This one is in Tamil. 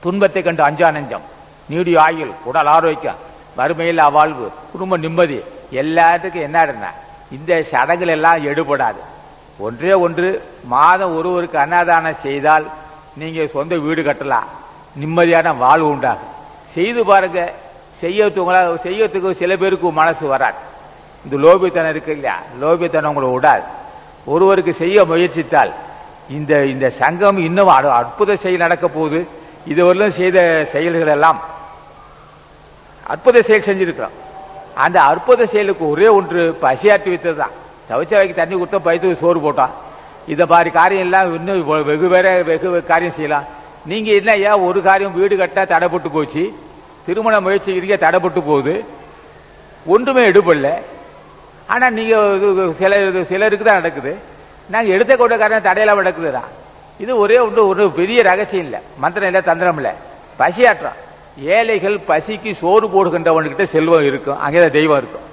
துன்பத்தை கண்டு அஞ்சா நெஞ்சம், நீடிய ஆயுள், உடல் ஆரோக்கியம், வறுமையில் அவாழ்வு, குடும்ப நிம்மதி எல்லாத்துக்கும் என்ன இந்த சடங்குகள் எல்லாம் எடுபடாது. ஒன்றே ஒன்று, மாதம் ஒருவருக்கு அன்னதானம் செய்தால் நீங்க சொந்த வீடு கட்டலாம், நிம்மதியான வாழ்வு உண்டாகும். செய்து பாருங்க. செய்யறதுக்கு சில பேருக்கு மனசு வராது. இந்த லோபித்தனம் இருக்கு இல்லையா, லோபித்தனம் உங்களை விடாது. ஒருவருக்கு செய்ய முயற்சித்தால் இந்த சங்கம் இன்னும் அற்புத செயல் நடக்க போகுது. இதுவரையிலும் செய்த செயல்கள் எல்லாம் அற்புத செயல் செஞ்சிருக்கிறோம். அந்த அற்புத செயலுக்கு ஒரே ஒன்று, பசியாற்றி வைத்தது தான். தவிச்சவைக்கு தண்ணி கொடுத்தோம், பயத்துக்கு சோறு போட்டோம். இதை மாதிரி காரியம் எல்லாம் இன்னும் வெகு காரியம் செய்யலாம். நீங்க என்ன ஏன் ஒரு காரியம், வீடு கட்ட தடைப்பட்டு போச்சு, திருமண முயற்சி தடைப்பட்டு போகுது, ஒன்றுமே எடுப்படல. ஆனா நீங்க சிலருக்கு தான் நடக்குது. நாங்க எடுத்த கொண்ட காரணம் தடையெல்லாம் நடக்குதுதான். இது ஒரே ஒன்று, ஒரு பெரிய ரகசியம் இல்லை, மந்திரம் இல்லை, தந்திரம் இல்லை, பசியாற்றம். ஏழைகள் பசிக்கு சோறு போடுகின்றவன்கிட்ட செல்வம் இருக்கும், அங்கேதான் தெய்வம் இருக்கும்.